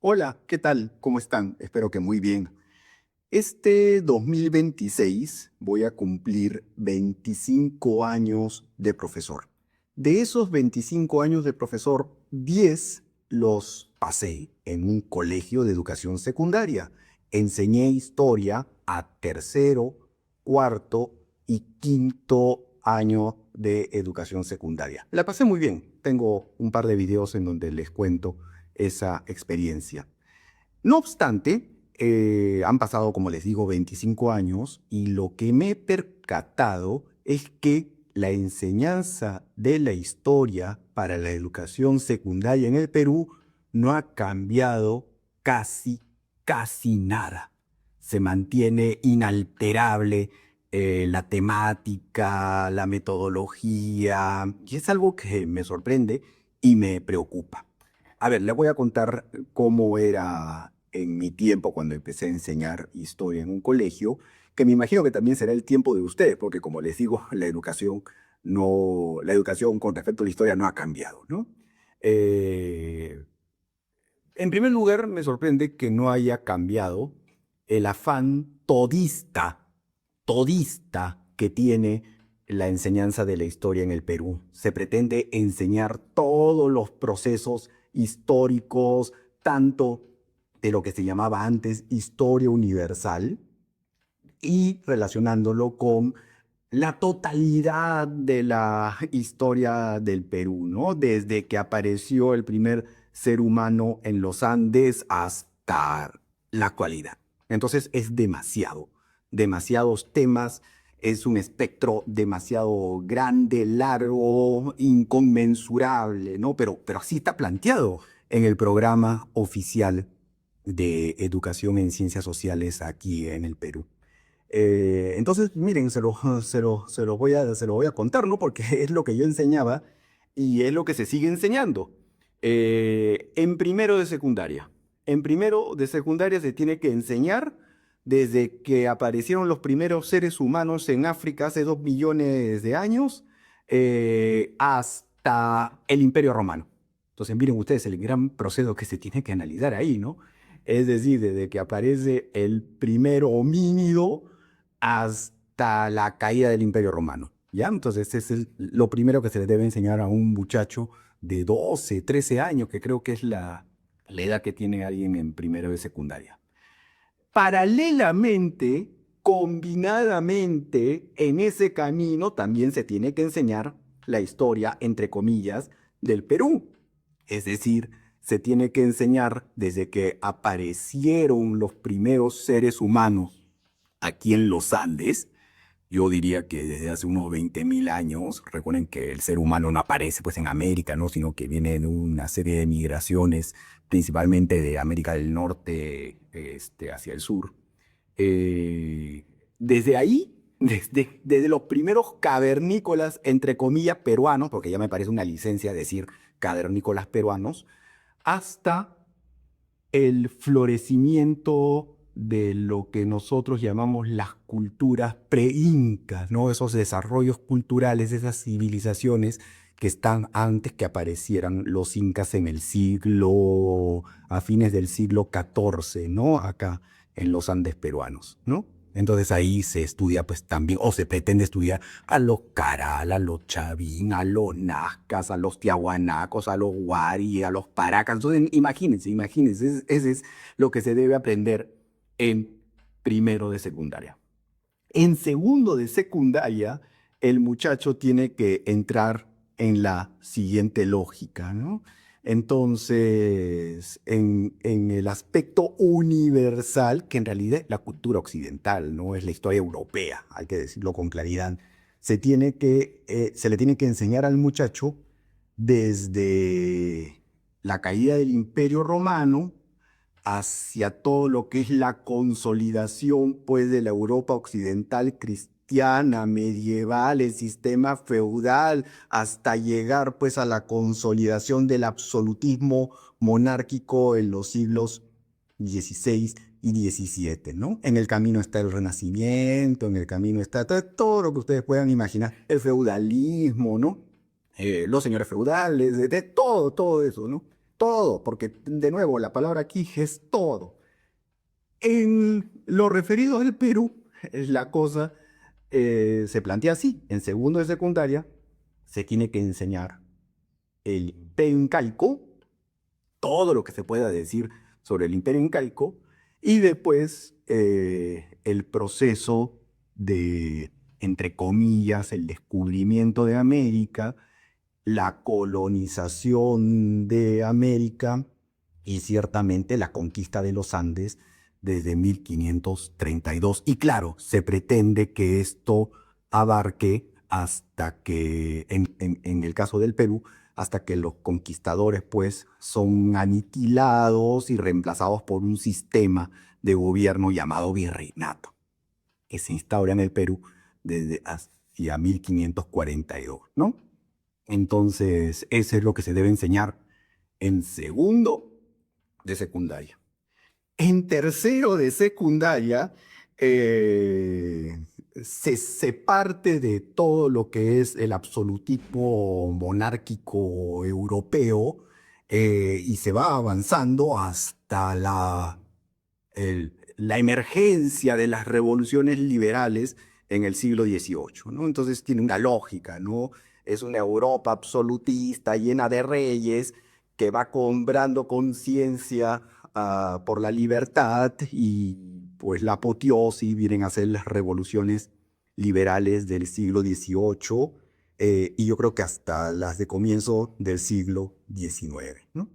Hola, ¿qué tal? ¿Cómo están? Espero que muy bien. Este 2026 voy a cumplir 25 años de profesor. De esos 25 años de profesor, 10 los pasé en un colegio de educación secundaria. Enseñé historia a tercero, cuarto y quinto año de educación secundaria. La pasé muy bien. Tengo un par de videos en donde les cuento esa experiencia. No obstante, han pasado, como les digo, 25 años y lo que me he percatado es que la enseñanza de la historia para la educación secundaria en el Perú no ha cambiado casi nada. Se mantiene inalterable la temática, la metodología, y es algo que me sorprende y me preocupa. A ver, le voy a contar cómo era en mi tiempo cuando empecé a enseñar historia en un colegio, que me imagino que también será el tiempo de ustedes, porque como les digo, la educación con respecto a la historia no ha cambiado, ¿no? Eh, en primer lugar, me sorprende que no haya cambiado el afán todista que tiene la enseñanza de la historia en el Perú. Se pretende enseñar todos los procesos históricos, tanto de lo que se llamaba antes historia universal y relacionándolo con la totalidad de la historia del Perú, ¿no? Desde que apareció el primer ser humano en los Andes hasta la actualidad. Entonces es demasiados temas, es un espectro demasiado grande, largo, inconmensurable, ¿no? Pero así está planteado en el programa oficial de educación en ciencias sociales aquí en el Perú. Entonces, miren, se lo voy a contar, ¿no? Porque es lo que yo enseñaba y es lo que se sigue enseñando. En primero de secundaria. En primero de secundaria se tiene que enseñar desde que aparecieron los primeros seres humanos en África hace 2 millones de años hasta el Imperio Romano. Entonces, miren ustedes el gran proceso que se tiene que analizar ahí, ¿no? Es decir, desde que aparece el primer homínido hasta la caída del Imperio Romano. ¿Ya? Entonces, lo primero que se le debe enseñar a un muchacho de 12, 13 años, que creo que es la edad que tiene alguien en primero de secundaria. Paralelamente, combinadamente, en ese camino también se tiene que enseñar la historia, entre comillas, del Perú. Es decir, se tiene que enseñar desde que aparecieron los primeros seres humanos aquí en los Andes. Yo diría que desde hace unos 20.000 años. Recuerden que el ser humano no aparece pues en América, ¿no? Sino que viene de una serie de migraciones, principalmente de América del Norte hacia el sur. Desde ahí, desde los primeros cavernícolas, entre comillas, peruanos, porque ya me parece una licencia decir cavernícolas peruanos, hasta el florecimiento de lo que nosotros llamamos las culturas pre-incas, ¿no? Esos desarrollos culturales, esas civilizaciones que están antes que aparecieran los incas en el siglo, a fines del siglo XIV, ¿no? Acá en los Andes peruanos, ¿no? Entonces ahí se estudia pues también, o se pretende estudiar a los Caral, a los Chavín, a los Nazcas, a los Tiahuanacos, a los Wari, a los Paracas. Entonces imagínense, ese es lo que se debe aprender en primero de secundaria. En segundo de secundaria, el muchacho tiene que entrar en la siguiente lógica, ¿no? Entonces, en el aspecto universal, que en realidad es la cultura occidental, no es la historia europea, hay que decirlo con claridad, se le tiene que enseñar al muchacho desde la caída del Imperio Romano hacia todo lo que es la consolidación pues de la Europa occidental cristiana, medieval, el sistema feudal, hasta llegar pues a la consolidación del absolutismo monárquico en los siglos XVI y XVII, ¿no? En el camino está el Renacimiento, en el camino está todo lo que ustedes puedan imaginar, el feudalismo, ¿no? Los señores feudales, de todo eso, ¿no? todo, porque de nuevo la palabra aquí es todo. En lo referido al Perú, la cosa se plantea así. En segundo de secundaria se tiene que enseñar el imperio incaico, todo lo que se pueda decir sobre el imperio incaico, y después el proceso de, entre comillas, el descubrimiento de América, la colonización de América y ciertamente la conquista de los Andes desde 1532. Y claro, se pretende que esto abarque hasta que, en el caso del Perú, hasta que los conquistadores pues son aniquilados y reemplazados por un sistema de gobierno llamado virreinato, que se instaura en el Perú desde hacia 1542, ¿no? Entonces, eso es lo que se debe enseñar en segundo de secundaria. En tercero de secundaria, se parte de todo lo que es el absolutismo monárquico europeo y se va avanzando hasta la emergencia de las revoluciones liberales en el siglo XVIII, ¿no? Entonces tiene una lógica, ¿no? Es una Europa absolutista llena de reyes que va cobrando conciencia por la libertad y pues la apoteosis vienen a ser las revoluciones liberales del siglo XVIII y yo creo que hasta las de comienzo del siglo XIX, ¿no?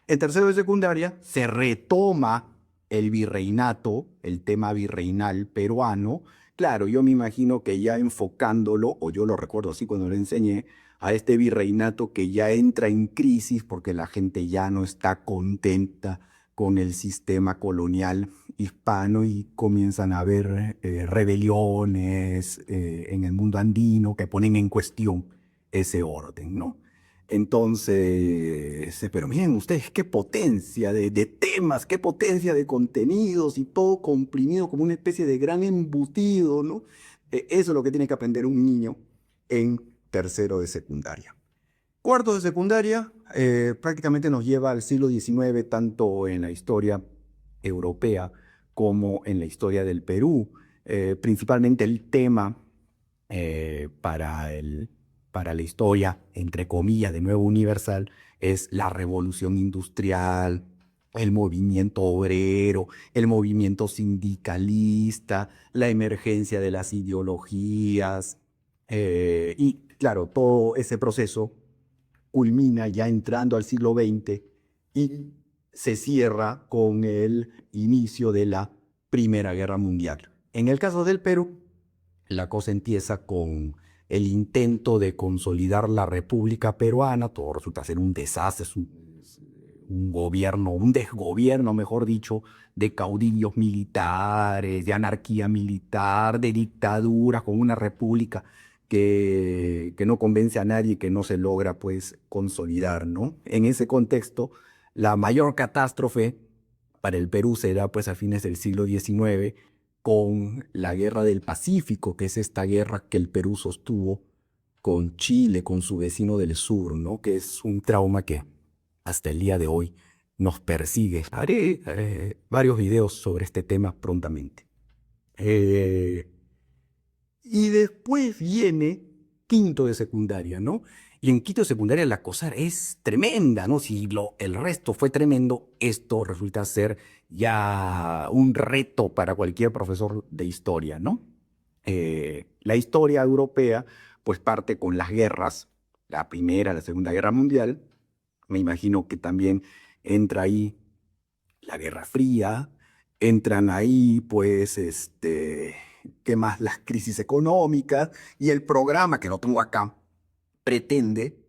En tercero de secundaria se retoma el virreinato, el tema virreinal peruano. Claro, yo me imagino que ya enfocándolo, o yo lo recuerdo así cuando lo enseñé, a este virreinato que ya entra en crisis porque la gente ya no está contenta con el sistema colonial hispano y comienzan a haber rebeliones en el mundo andino que ponen en cuestión ese orden, ¿no? Entonces, pero miren ustedes qué potencia de temas, qué potencia de contenidos y todo comprimido como una especie de gran embutido, ¿no? Eso es lo que tiene que aprender un niño en tercero de secundaria. Cuarto de secundaria, prácticamente nos lleva al siglo XIX, tanto en la historia europea como en la historia del Perú. Principalmente el tema para la historia, entre comillas, de nuevo universal, es la revolución industrial, el movimiento obrero, el movimiento sindicalista, la emergencia de las ideologías. Y claro, todo ese proceso culmina ya entrando al siglo XX y se cierra con el inicio de la Primera Guerra Mundial. En el caso del Perú, la cosa empieza con el intento de consolidar la República Peruana. Todo resulta ser un desastre, es un gobierno, un desgobierno, mejor dicho, de caudillos militares, de anarquía militar, de dictadura, con una república que no convence a nadie y que no se logra pues consolidar, ¿no? En ese contexto, la mayor catástrofe para el Perú será pues a fines del siglo XIX con la Guerra del Pacífico, que es esta guerra que el Perú sostuvo con Chile, con su vecino del sur, ¿no? Que es un trauma que hasta el día de hoy nos persigue. Haré varios videos sobre este tema prontamente. Y después viene quinto de secundaria, ¿no? Y en quinto de secundaria la cosa es tremenda, ¿no? Si el resto fue tremendo, esto resulta ser ya un reto para cualquier profesor de historia, ¿no? La historia europea pues parte con las guerras, la Primera, la Segunda Guerra Mundial. Me imagino que también entra ahí la Guerra Fría, entran ahí pues ¿qué más? Las crisis económicas y el programa que lo tengo acá pretende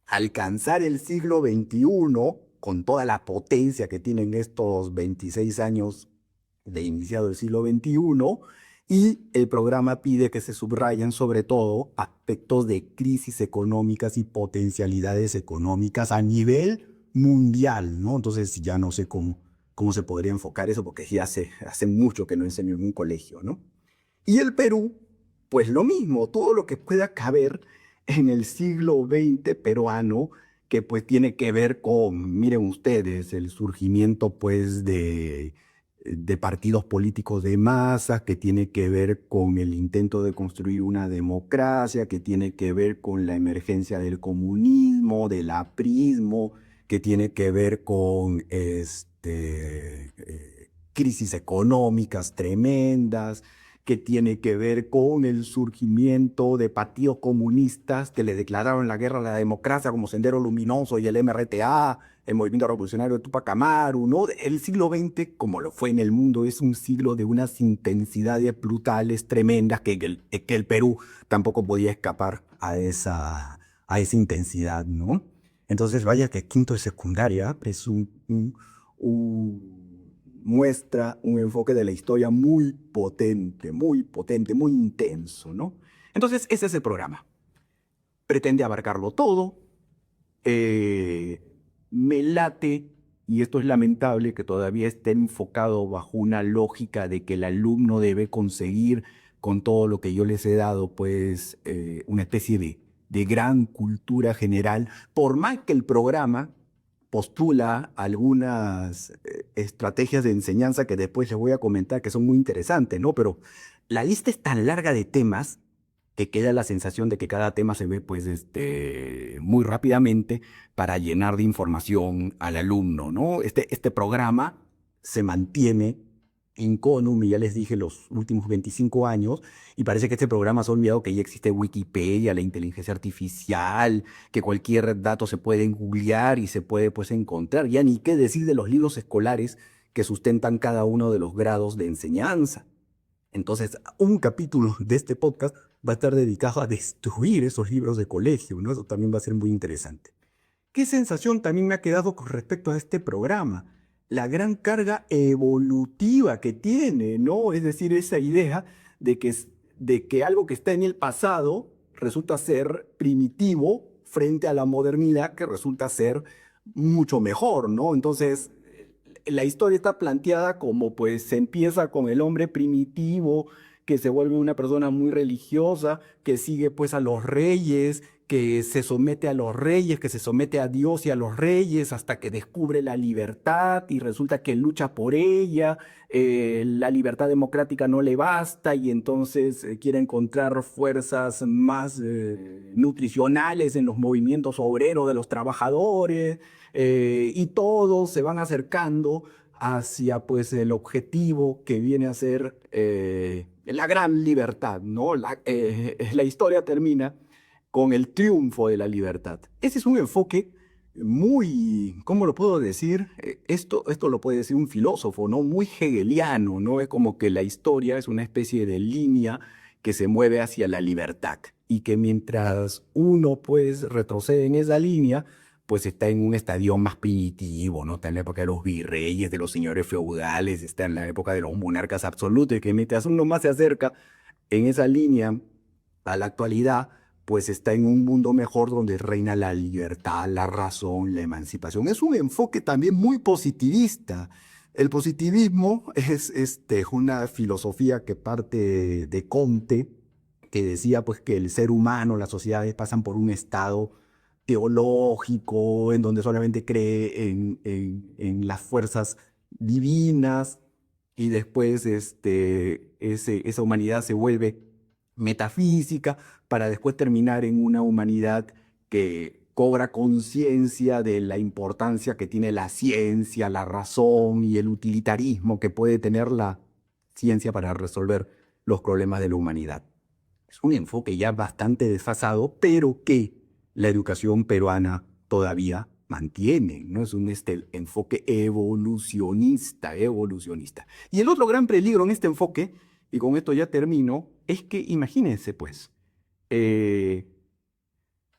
alcanzar el siglo XXI con toda la potencia que tienen estos 26 años de iniciado el siglo XXI y el programa pide que se subrayen sobre todo aspectos de crisis económicas y potencialidades económicas a nivel mundial, ¿no? Entonces ya no sé cómo se podría enfocar eso porque ya hace mucho que no enseño en un colegio, ¿no? Y el Perú, pues lo mismo, todo lo que pueda caber en el siglo XX peruano que pues tiene que ver con, miren ustedes, el surgimiento pues de partidos políticos de masas, que tiene que ver con el intento de construir una democracia, que tiene que ver con la emergencia del comunismo, del aprismo, que tiene que ver con crisis económicas tremendas, que tiene que ver con el surgimiento de partidos comunistas que le declararon la guerra a la democracia como Sendero Luminoso y el MRTA, el Movimiento Revolucionario de Tupac Amaru, ¿no? El siglo XX, como lo fue en el mundo, es un siglo de unas intensidades brutales, tremendas, que el Perú tampoco podía escapar a esa intensidad, ¿no? Entonces, vaya que quinto de secundaria es muestra un enfoque de la historia muy potente, muy intenso, ¿no? Entonces, ese es el programa. Pretende abarcarlo todo. eh, Me late, y esto es lamentable, que todavía esté enfocado bajo una lógica de que el alumno debe conseguir con todo lo que yo les he dado, pues, una especie de gran cultura general, por más que el programa postula algunas estrategias de enseñanza que después les voy a comentar que son muy interesantes, ¿no? Pero la lista es tan larga de temas que queda la sensación de que cada tema se ve pues muy rápidamente para llenar de información al alumno, ¿no? Este programa se mantiene incógnito, ya les dije, los últimos 25 años, y parece que este programa se ha olvidado que ya existe Wikipedia, la inteligencia artificial, que cualquier dato se puede googlear y se puede pues encontrar. Ya ni qué decir de los libros escolares que sustentan cada uno de los grados de enseñanza. Entonces, un capítulo de este podcast va a estar dedicado a destruir esos libros de colegio, ¿no? Eso también va a ser muy interesante. ¿Qué sensación también me ha quedado con respecto a este programa? La gran carga evolutiva que tiene, ¿no? Es decir, esa idea de que algo que está en el pasado resulta ser primitivo frente a la modernidad que resulta ser mucho mejor, ¿no? Entonces, la historia está planteada como pues se empieza con el hombre primitivo que se vuelve una persona muy religiosa, que sigue pues a los reyes, que se somete a los reyes, que se somete a Dios y a los reyes hasta que descubre la libertad y resulta que lucha por ella, la libertad democrática no le basta y entonces quiere encontrar fuerzas más nutricionales en los movimientos obreros de los trabajadores, y todos se van acercando hacia pues el objetivo que viene a ser la gran libertad, ¿no? La historia termina con el triunfo de la libertad. Ese es un enfoque muy, ¿cómo lo puedo decir? Esto lo puede decir un filósofo, ¿no? Muy hegeliano, ¿no? Es como que la historia es una especie de línea que se mueve hacia la libertad y que mientras uno pues retrocede en esa línea, pues está en un estadio más primitivo, ¿no? Está en la época de los virreyes, de los señores feudales, está en la época de los monarcas absolutos, y que mientras uno más se acerca en esa línea a la actualidad, pues está en un mundo mejor donde reina la libertad, la razón, la emancipación. Es un enfoque también muy positivista. El positivismo es una filosofía que parte de Comte, que decía pues que el ser humano, las sociedades pasan por un estado teológico en donde solamente cree en las fuerzas divinas y después esa humanidad se vuelve metafísica para después terminar en una humanidad que cobra conciencia de la importancia que tiene la ciencia, la razón y el utilitarismo que puede tener la ciencia para resolver los problemas de la humanidad. Es un enfoque ya bastante desfasado, pero que la educación peruana todavía mantiene, ¿no? Es un enfoque evolucionista. Y el otro gran peligro en este enfoque, y con esto ya termino, es que imagínense pues, eh,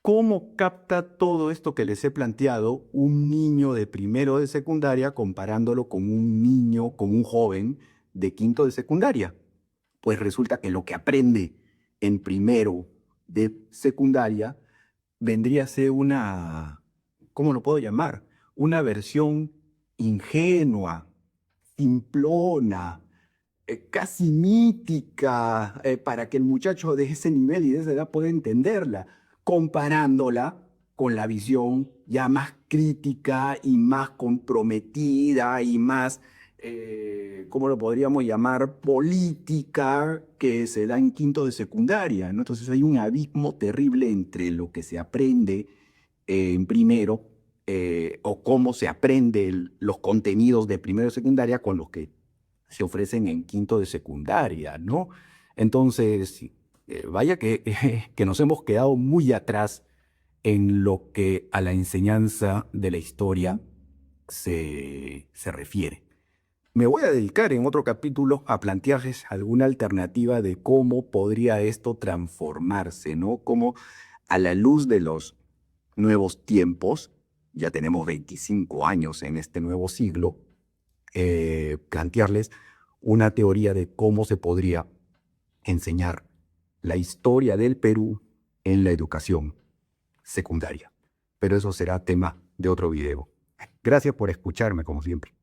cómo capta todo esto que les he planteado un niño de primero de secundaria comparándolo con un niño, con un joven de quinto de secundaria. Pues resulta que lo que aprende en primero de secundaria vendría a ser una, ¿cómo lo puedo llamar? Una versión ingenua, simplona, casi mítica, para que el muchacho de ese nivel y de esa edad pueda entenderla, comparándola con la visión ya más crítica y más comprometida y más, ¿cómo lo podríamos llamar? Política que se da en quinto de secundaria, ¿no? Entonces hay un abismo terrible entre lo que se aprende en primero o cómo se aprende los contenidos de primero de secundaria con los que se ofrecen en quinto de secundaria, ¿no? Entonces, sí, vaya que nos hemos quedado muy atrás en lo que a la enseñanza de la historia se refiere. Me voy a dedicar en otro capítulo a plantearles alguna alternativa de cómo podría esto transformarse, ¿no? Cómo a la luz de los nuevos tiempos, ya tenemos 25 años en este nuevo siglo, plantearles una teoría de cómo se podría enseñar la historia del Perú en la educación secundaria. Pero eso será tema de otro video. Gracias por escucharme, como siempre.